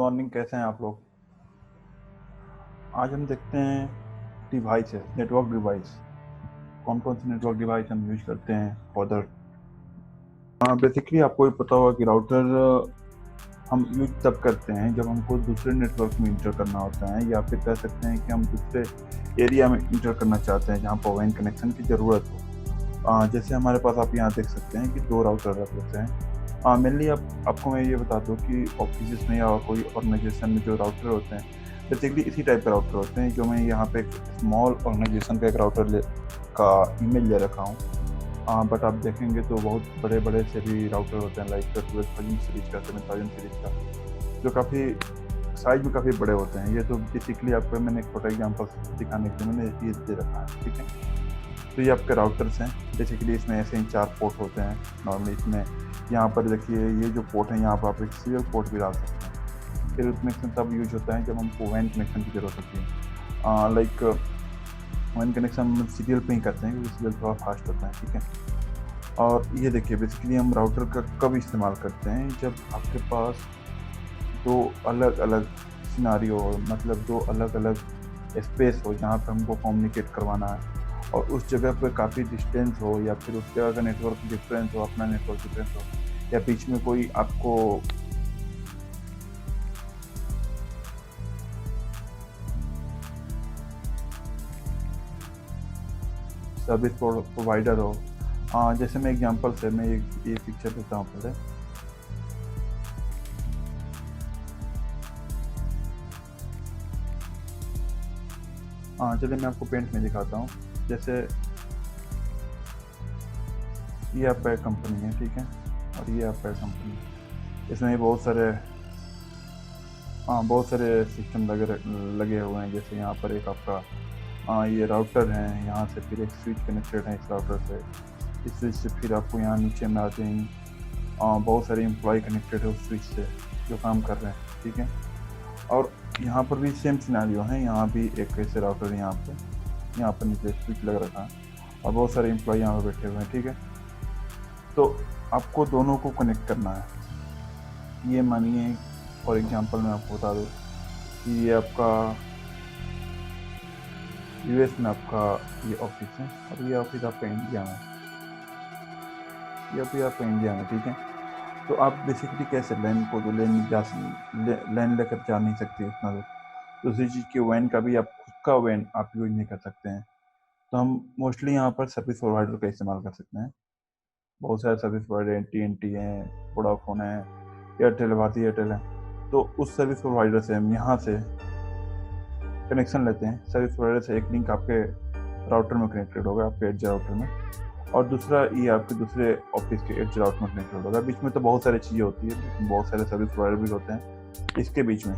Morning, कैसे हैं आप लोग। आज हम देखते हैं डिवाइसेस, नेटवर्क डिवाइस। कौन कौन से नेटवर्क डिवाइस हम यूज करते हैं फर्दर। बेसिकली आपको ये पता होगा कि राउटर हम यूज तब करते हैं जब हमको दूसरे नेटवर्क में इंटर करना होता है, या फिर कह सकते हैं कि हम दूसरे एरिया में इंटर करना चाहते हैं जहाँ पर WAN कनेक्शन की ज़रूरत हो। जैसे हमारे पास आप यहाँ देख सकते हैं कि 2 राउटर रख लेते हैं। मेनली आपको मैं ये बता दूँ कि ऑफिस में या कोई ऑर्गेनाइजेशन में जो राउटर होते हैं बेसिकली इसी टाइप के राउटर होते हैं। जो मैं यहाँ पे एक स्मॉल ऑर्गेनाइजेशन का एक राउटर का इमेज ले रखा हूँ। बट आप देखेंगे तो बहुत बड़े बड़े से भी राउटर होते हैं, लाइक 12,000 सीरीज का, 7,000 सीरीज का, जो काफ़ी साइज में काफ़ी बड़े होते हैं। ये तो बेसिकली आपको मैंने एक छोटा एग्जांपल दिखाने के लिए मैंने ये दे रखा है, ठीक है। तो ये आपके राउटर्स हैं। बेसिकली इसमें ऐसे ही 4 पोर्ट होते हैं नॉर्मली। इसमें यहाँ पर देखिए ये जो पोर्ट है, यहाँ पर आप एक सीरियल पोर्ट भी डाल सकते हैं। सीरियल कनेक्शन तब यूज होता है जब हमको WAN कनेक्शन की ज़रूरत होती है। लाइक WAN कनेक्शन हम सीरियल पे ही करते हैं क्योंकि सीरियल थोड़ा फास्ट होता है, ठीक है। और ये देखिए बेसिकली हम राउटर का कब इस्तेमाल करते हैं, जब आपके पास 2 अलग अलग सिनारियो हो, मतलब 2 अलग अलग स्पेस हो जहाँ पे हमको कम्युनिकेट करवाना है, और उस जगह पे काफ़ी डिस्टेंस हो, या फिर उस जगह का नेटवर्क डिफरेंस हो, अपना नेटवर्क डिफरेंस हो, या बीच में कोई आपको सर्विस प्रोवाइडर हो। जैसे मैं एग्जांपल से मैं ये पिक्चर देता हूँ पहले। चलिए मैं आपको पेंट में दिखाता हूँ। जैसे ये आपका एक कंपनी है, ठीक है, और ये आपका एक कंपनी। इसमें बहुत सारे सिस्टम लगे हुए हैं। जैसे यहाँ पर एक आपका ये राउटर है, यहाँ से फिर एक स्विच कनेक्टेड है इस राउटर से। इस स्विच से फिर आपको यहाँ नीचे में आते ही बहुत सारे एम्प्लॉय कनेक्टेड है उस स्विच से जो काम कर रहे हैं, ठीक है। और यहाँ पर भी सेम सिनेरियो है। यहाँ भी एक ऐसे राउटर है, यहाँ पर नीचे स्विच लग रखा है और बहुत सारे एम्प्लॉय यहाँ पर बैठे हुए हैं, ठीक है। तो आपको दोनों को कनेक्ट करना है। ये मानिए फॉर एग्जांपल मैं आपको बता दूँ कि ये आपका यूएस में आपका ये ऑफिस है, और ये ऑफिस आपका इंडिया में, ये ऑफिस आपका इंडिया में, ठीक है। तो आप बेसिकली कैसे लैन को तो लैन लेकर जा नहीं सकते इतना दूर। दूसरी चीज़ की WAN का भी आप खुद का WAN आप यूज नहीं कर सकते हैं। तो हम मोस्टली यहाँ पर सर्विस प्रोवाइडर का इस्तेमाल कर सकते हैं। बहुत सारे सर्विस प्रोवाइडर हैं, TNT हैं, वोडाफोन है, एयरटेल, भारती एयरटेल है। तो उस सर्विस प्रोवाइडर से हम यहाँ से कनेक्शन लेते हैं। सर्विस प्रोवाइडर से एक लिंक आपके राउटर में कनेक्टेड होगा, आपके एड्ज राउटर में, और दूसरा ये आपके दूसरे ऑफिस के एड्ज राउटर में कनेक्टेड होगा। बीच में तो बहुत सारी चीज़ें होती है, बहुत सारे सर्विस प्रोवाइडर भी होते हैं इसके बीच में,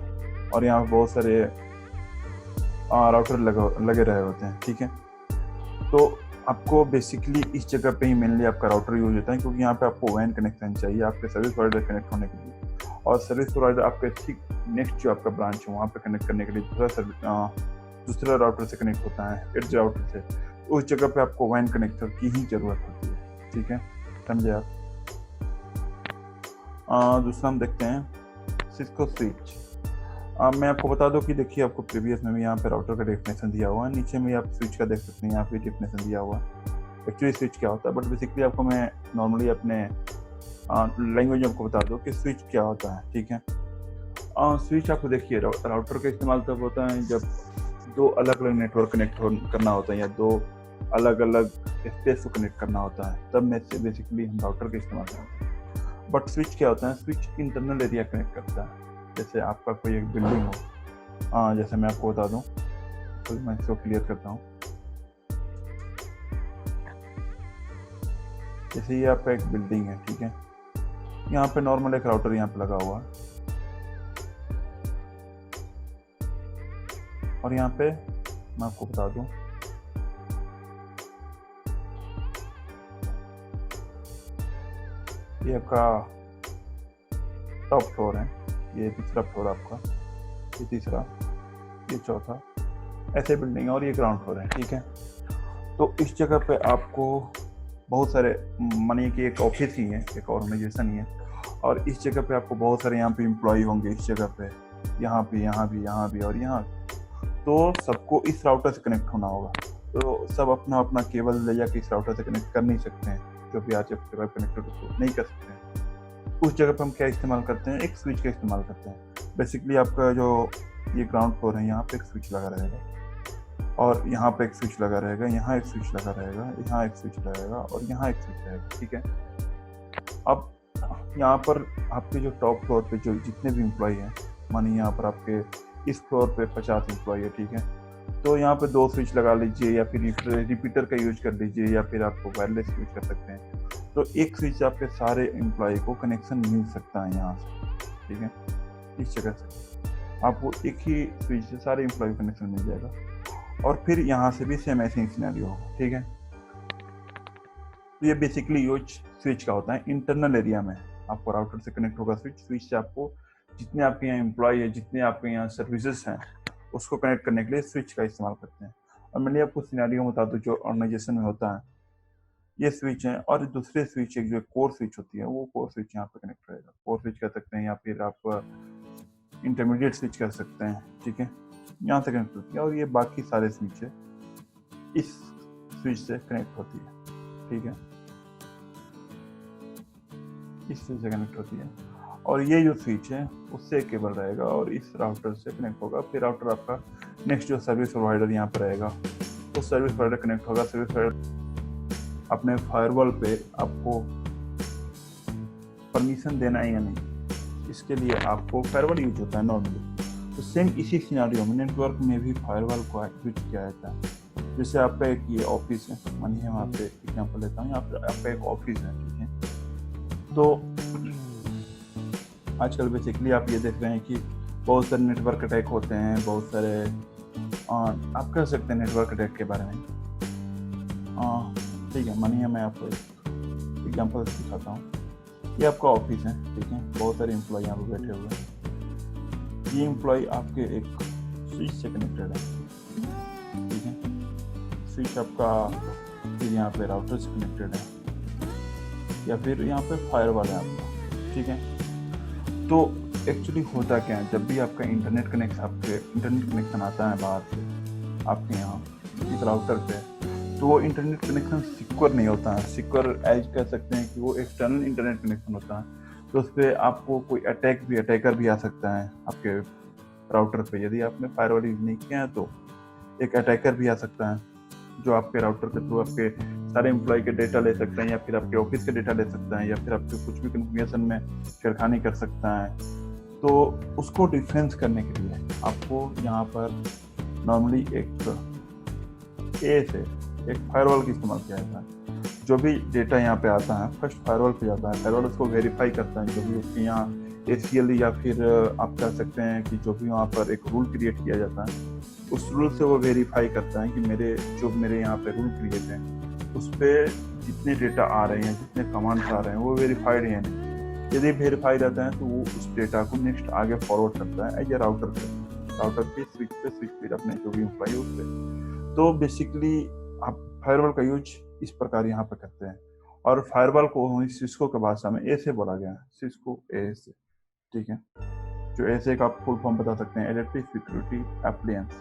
और यहाँ बहुत सारे राउटर लगे रहे होते हैं, ठीक है। तो आपको बेसिकली इस जगह पे ही मेनली आपका राउटर यूज होता है, क्योंकि यहाँ पे आपको WAN कनेक्शन चाहिए आपके सर्विस प्रोवाइडर कनेक्ट होने के लिए, और सर्विस प्रोवाइडर आपके ठीक नेक्स्ट जो आपका ब्रांच है वहाँ पे कनेक्ट करने के लिए दूसरा राउटर से कनेक्ट होता है, एड्ज राउटर से। उस जगह पे आपको WAN कनेक्टर की ही ज़रूरत होती है, ठीक है, समझे आप। दूसरा हम देखते हैं सिस्को स्विच। मैं आपको बता दूं कि देखिए आपको प्रीवियस में भी यहाँ पे राउटर का डेफिनेशन दिया हुआ है, नीचे में आप स्विच का देख सकते हैं, यहाँ पे डेफिनेशन दिया हुआ है एक्चुअली स्विच क्या होता है। बट बेसिकली आपको मैं नॉर्मली अपने लैंग्वेज में आपको बता दूं कि स्विच क्या होता है, ठीक है। स्विच आपको देखिए राउटर का इस्तेमाल तब होता है जब 2 अलग अलग नेटवर्क कनेक्ट करना होता है, या 2 अलग अलग स्पेस को कनेक्ट करना होता है, तब में से बेसिकली हम राउटर का इस्तेमाल करते हैं। बट स्विच क्या होता है, स्विच इंटरनल एरिया कनेक्ट करता है। जैसे आपका कोई एक बिल्डिंग हो, जैसे मैं आपको बता दूं, तो मैं इसको क्लियर करता हूँ। जैसे ये आपका एक बिल्डिंग है, ठीक है, यहाँ पे नॉर्मल एक राउटर यहाँ पे लगा हुआ है, और यहाँ पे मैं आपको बता दूं ये आपका टॉप फ्लोर है, ये दूसरा फ्लोर आपका, ये तीसरा, ये चौथा, ऐसे बिल्डिंग है, और ये ग्राउंड फ्लोर है, ठीक है। तो इस जगह पे आपको बहुत सारे मानिए कि एक ऑफिस ही है, एक ऑर्गेनाइजेशन ही है, और इस जगह पे आपको बहुत सारे यहाँ पे एम्प्लॉय होंगे इस जगह पे, यहाँ भी, यहाँ भी, यहाँ भी और यहाँ। तो सबको इस राउटर से कनेक्ट होना होगा। तो सब अपना अपना केबल ले जाके इस राउटर से कनेक्ट कर नहीं सकते हैं, जो भी आज आपके पास कनेक्टेड उसको नहीं कर सकते हैं। उस जगह पर हम क्या इस्तेमाल करते हैं, एक स्विच का इस्तेमाल करते हैं। बेसिकली आपका जो ये ग्राउंड फ्लोर है, यहाँ पे एक स्विच लगा रहेगा और यहाँ पे एक स्विच लगा रहेगा, यहाँ एक स्विच लगा रहेगा, यहाँ एक स्विच रहेगा और यहाँ एक स्विच रहेगा, ठीक है। अब यहाँ पर आपके जो टॉप फ्लोर पे जो जितने भी एम्प्लॉय हैं, मानिए यहाँ पर आपके इस फ्लोर पे 50 एम्प्लॉय है, ठीक है। तो यहाँ पे 2 स्विच लगा लीजिए या फिर रिपीटर का यूज कर लीजिए या फिर आपको वायरलेस यूज कर सकते हैं। तो एक स्विच आपके सारे एम्प्लॉय को कनेक्शन मिल सकता है यहाँ से, ठीक है। इस जगह से आपको एक ही स्विच से सारे एम्प्लॉय को कनेक्शन मिल जाएगा और फिर यहाँ से भी सेम ऐसे ही सिनेरियो होगा, ठीक है। तो ये बेसिकली यूज स्विच का होता है। इंटरनल एरिया में आपको राउटर से कनेक्ट होगा स्विच, स्विच से आपको जितने आपके यहाँ एम्प्लॉय है, जितने आपके यहाँ सर्विसेज हैं, उसको कनेक्ट करने के लिए स्विच का इस्तेमाल करते हैं। और मैंने आपको सिनेरियो बता दूं जो ऑर्गेनाइजेशन में होता है, ये स्विच है और दूसरे स्विच एक जो कोर स्विच होती है, वो कोर स्विच यहाँ पे कनेक्ट रहेगा। कोर स्विच कह सकते हैं या फिर आप इंटरमीडिएट स्विच कह सकते हैं, ठीक है। यहाँ से कनेक्ट होती है और ये बाकी सारे स्विच है इस स्विच से कनेक्ट होती है, ठीक है। इस स्विच से कनेक्ट होती है और ये जो स्विच है उससे केबल रहेगा और इस राउटर से कनेक्ट होगा। फिर राउटर आपका नेक्स्ट जो सर्विस प्रोवाइडर यहाँ पर रहेगा, तो सर्विस प्रोवाइडर कनेक्ट होगा। सर्विस प्रोवाइडर अपने फायरवॉल पे आपको परमिशन देना है या नहीं, इसके लिए आपको फायरवॉल यूज होता है नॉर्मली। तो सेम इसी सिनेरियो में नेटवर्क में भी फायरवॉल को एक्टिवेट किया जाता है। जैसे आपका एक ये ऑफिस है, मानिए वहाँ पे एग्जाम्पल लेता हूँ, यहाँ पे आपका एक ऑफिस है, ठीक है। तो आजकल बेसिकली आप ये देख रहे हैं कि बहुत सारे नेटवर्क अटैक होते हैं, बहुत सारे आप कह सकते हैं नेटवर्क अटैक के बारे में, ठीक है। मानिए मैं आपको एक एग्जांपल दिखाता हूँ। ये आपका ऑफिस है, ठीक है। बहुत सारे एम्प्लॉय यहाँ पर बैठे हुए हैं। ये एम्प्लॉय आपके एक स्विच से कनेक्टेड है, ठीक है। स्विच आपका फिर यहाँ पे राउटर से कनेक्टेड है या फिर यहाँ पे फायरवॉल है आपका, ठीक है। तो एक्चुअली होता क्या है, जब भी आपका इंटरनेट कनेक्शन आता है बाहर से आपके यहाँ इस राउटर पे, तो वो इंटरनेट कनेक्शन सिक्योर नहीं होता है। सिक्योर एज कह सकते हैं कि वो एक्सटर्नल इंटरनेट कनेक्शन होता है। तो उस पर आपको कोई अटैकर भी आ सकता है आपके राउटर पे। यदि आपने फायरवॉल यूज नहीं किया है तो एक अटैकर भी आ सकता है जो आपके राउटर के थ्रू आपके सारे एम्प्लॉय के डेटा ले सकते हैं या फिर आपके ऑफिस के डेटा ले सकता है या फिर आपके कुछ भी कन्फिगरेशन में छेड़खानी कर सकता है। तो उसको डिफेंस करने के लिए आपको यहाँ पर नॉर्मली एक फायरवॉल का इस्तेमाल किया जाता है। जो भी डेटा यहाँ पे आता है फर्स्ट फायरवॉल पे जाता है, फायरवॉल उसको वेरीफाई करता है। जो भी उसके यहाँ ACL या फिर आप कह सकते हैं कि जो भी वहाँ पर एक रूल क्रिएट किया जाता है, उस रूल से वो वेरीफाई करता है कि मेरे यहाँ पे रूल क्रिएट है उस पर जितने डेटा आ रहे हैं, जितने कमांड्स आ रहे हैं वो वेरीफाइड है नहीं। यदि वेरीफाइड रहता है तो वो उस डेटा को नेक्स्ट आगे फॉरवर्ड करता है एज ए राउटर पे स्विच फिर अपने जो भी एम्प्लॉय उस पर। तो बेसिकली आप फायरवॉल का यूज इस प्रकार यहाँ पे करते हैं। और फायरवॉल को सिस्को के भाषा में ए से बोला गया है, सिस्को ए से, ठीक है। जो ऐसे का आप फुल फॉर्म बता सकते हैं, इलेक्ट्रिक सिक्योरिटी एप्लायंस,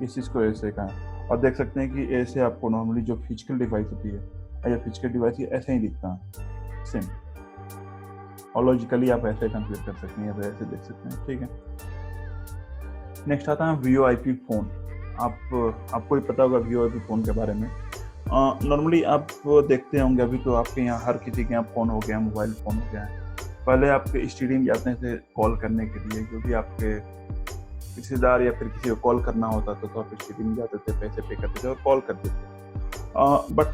ये सिस्को ऐसे का है। और देख सकते हैं कि ऐसे आपको नॉर्मली जो फिजिकल डिवाइस होती है या फिजिकल डिवाइस ये ऐसे ही दिखता है सेम, और लॉजिकली आप ऐसे कंप्लीट कर सकते हैं या ऐसे देख सकते हैं, ठीक है। नेक्स्ट आता है VoIP फोन। आपको ही पता होगा VoIP फोन के बारे में। नॉर्मली आप देखते होंगे अभी तो आपके यहाँ हर किसी के यहाँ फ़ोन हो गया, मोबाइल फ़ोन हो गया है। पहले आपके स्टेडियम जाते थे कॉल करने के लिए, क्योंकि आपके रिश्तेदार या फिर किसी को कॉल करना होता था तो आप स्टेडियम जाते थे, पैसे पे करते थे और कॉल करते थे। बट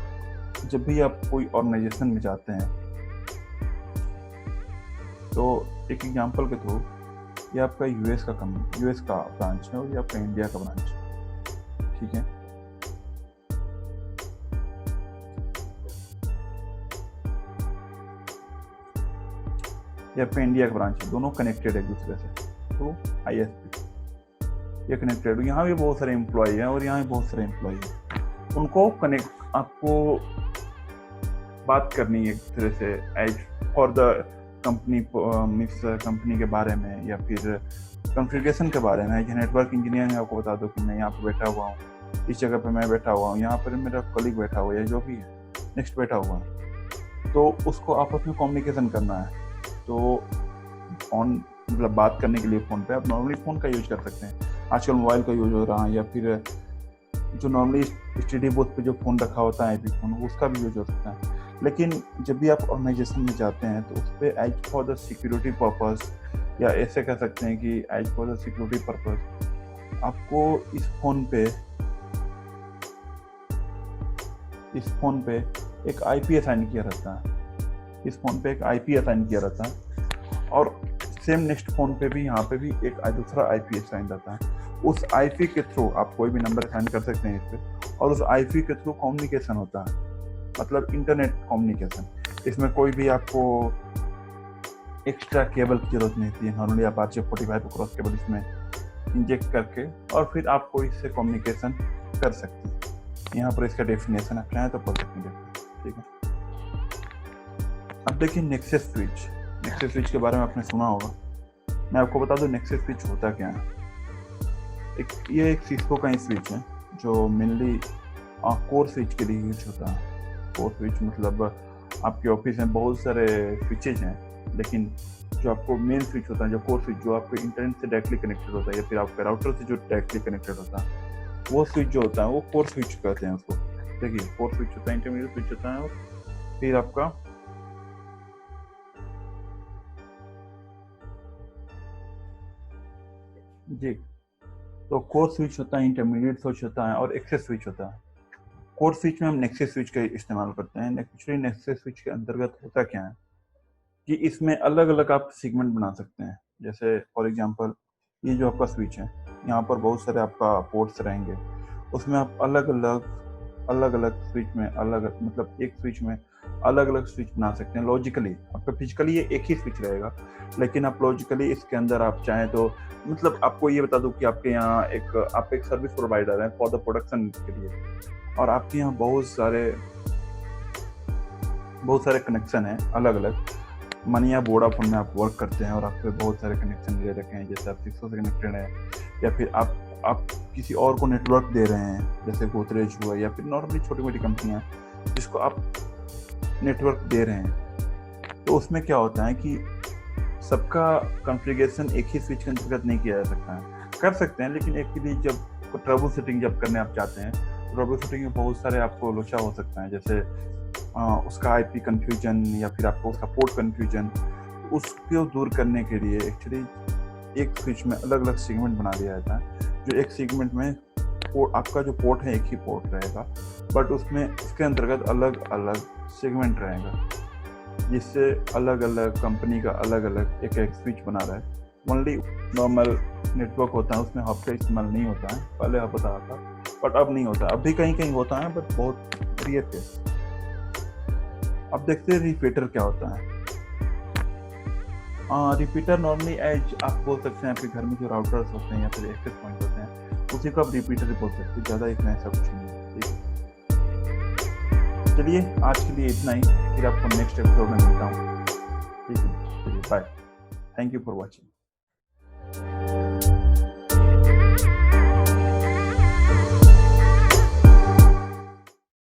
जब भी आप कोई ऑर्गेनाइजेशन में जाते हैं तो एक एग्जांपल के थ्रू, ये आपका यूएस का ब्रांच है और ये आपका इंडिया का ब्रांच है, ठीक है। ये आपका इंडिया का ब्रांच है, दोनों कनेक्टेड है एक दूसरे से थ्रू ISP। ये कनेक्टेड, यहाँ भी बहुत सारे एम्प्लॉय हैं और यहाँ भी बहुत सारे एम्प्लॉय हैं। उनको आपको बात करनी है एक तरह से एज फॉर द कंपनी के बारे में या फिर कॉन्फ़िगरेशन के बारे में। जो नेटवर्क इंजीनियर है आपको बता दो कि मैं यहाँ पे बैठा हुआ हूँ, इस जगह पे मैं बैठा हुआ हूँ, यहाँ पर मेरा कलीग बैठा हुआ है, जो भी है नेक्स्ट बैठा हुआ है, तो उसको आपस में कम्युनिकेशन करना है। तो फ़ोन मतलब बात करने के लिए फ़ोन पे आप नॉर्मली फ़ोन का यूज़ कर सकते हैं। आजकल मोबाइल का यूज़ हो रहा है, या फिर जो नॉर्मली स्टडी बूथ पे जो फ़ोन रखा होता है आईपी फ़ोन, उसका भी यूज़ हो सकता है। लेकिन जब भी आप ऑर्गेनाइजेशन में जाते हैं तो उस पर as for the security purpose, या ऐसे कह सकते हैं कि as for the security purpose आपको इस फ़ोन पे एक आईपी असाइन किया रहता है। इस फ़ोन पे एक आईपी असाइन किया रहता है, और सेम नेक्स्ट फ़ोन पे भी यहाँ पे भी एक दूसरा आईपी असाइन रहता है। उस आईपी के थ्रू आप कोई भी नंबर असाइन कर सकते हैं इस पे, और उस आईपी के थ्रू कम्युनिकेशन होता है, मतलब इंटरनेट कम्युनिकेशन। इसमें कोई भी आपको एक्स्ट्रा केबल की जरूरत नहीं थी। नॉर्मली आप RJ45 क्रॉस केबल इसमें इंजेक्ट करके और फिर आपको इससे कम्युनिकेशन कर सकते हैं। यहाँ पर इसका डेफिनेशन आप चाहें तो पढ़ सकते हैं, ठीक है। अब देखिए नेक्सस स्विच के बारे में आपने सुना होगा। मैं आपको बता दूं नेक्सस स्विच होता क्या है। ये एक सिस्को का ही स्विच है जो मेनली कोर स्विच के लिए यूज होता है। कोर स्विच मतलब आपके ऑफिस में बहुत सारे स्विचेज हैं, लेकिन जो आपको मेन स्विच होता है, जो कोर स्विच, जो आपको इंटरनेट से डायरेक्टली कनेक्टेड होता है या फिर आपके राउटर से जो डायरेक्टली कनेक्टेड होता है, वो स्विच जो होता है वो कोर स्विच कहते हैं उसको। देखिए कोर स्विच होता है, इंटरमीडिएट स्विच होता है, और फिर आपका जी, तो कोर स्विच होता है, इंटरमीडिएट स्विच होता है, और एक्सेस स्विच होता है। कोर स्विच में हम नेक्सस स्विच का इस्तेमाल करते हैं। एक्चुअली नेक्सस स्विच के अंतर्गत होता क्या है कि इसमें अलग अलग आप सेगमेंट बना सकते हैं। जैसे फॉर एग्जांपल ये जो आपका स्विच है, यहाँ पर बहुत सारे आपका पोर्ट्स रहेंगे, उसमें आप अलग अलग स्विच में मतलब एक स्विच में अलग अलग स्विच बना सकते हैं। लॉजिकली आपका फिजिकली ये एक ही स्विच रहेगा, लेकिन आप लॉजिकली इसके अंदर आप चाहें तो मतलब आपको ये बता दूं कि आपके यहाँ आप एक सर्विस प्रोवाइडर हैं फॉर द प्रोडक्शन के लिए, और आपके यहाँ बहुत सारे कनेक्शन हैं अलग अलग। मानिए आप वोडाफोन में आप वर्क करते हैं और आप पे बहुत सारे कनेक्शन ले रखे हैं, जैसे आप सिस्को से कनेक्टेड है, या फिर आप किसी और को नेटवर्क दे रहे हैं, जैसे गोदरेज हुआ, या फिर नॉर्मली छोटी मोटी कंपनियां जिसको आप नेटवर्क दे रहे हैं। तो उसमें क्या होता है कि सबका कॉन्फ़िगरेशन एक ही स्विच के अंतर्गत नहीं किया जा सकता है। कर सकते हैं, लेकिन एक्चुअली जब ट्रबल शूटिंग जब करने आप चाहते हैं, ट्रबल शूटिंग में बहुत सारे आपको लोचा हो सकता है, जैसे उसका आईपी कन्फ्यूजन या फिर आपको उसका पोर्ट कन्फ्यूजन। उसको दूर करने के लिए एक्चुअली एक स्विच में अलग अलग सेगमेंट बना दिया जाता है, जो एक सेगमेंट में आपका जो पोर्ट है एक ही पोर्ट रहेगा, बट उसमें उसके अंतर्गत अलग अलग सेगमेंट रहेगा, जिससे अलग अलग कंपनी का अलग अलग एक स्विच बना रहा है। ओनली नॉर्मल नेटवर्क होता है, उसमें हब का इस्तेमाल नहीं होता है। पहले हब होता था, बट अब नहीं होता। अब भी कहीं कहीं होता है, बट बहुत रेयर केस। अब देखते हैं रिपीटर क्या होता है। रिपीटर नॉर्मली एज आप बोल सकते हैं, आपके घर में जो राउटर्स होते हैं या फिर एक्सेस पॉइंट होते हैं, उसी को आप रिपीटर बोल सकते हैं। ज़्यादा इतना ऐसा कुछ नहीं है, ठीक है। चलिए आज के लिए इतना ही, फिर आपको नेक्स्ट एपिसोड में मिलता हूँ, ठीक है। चलिए bye, thank you for watching.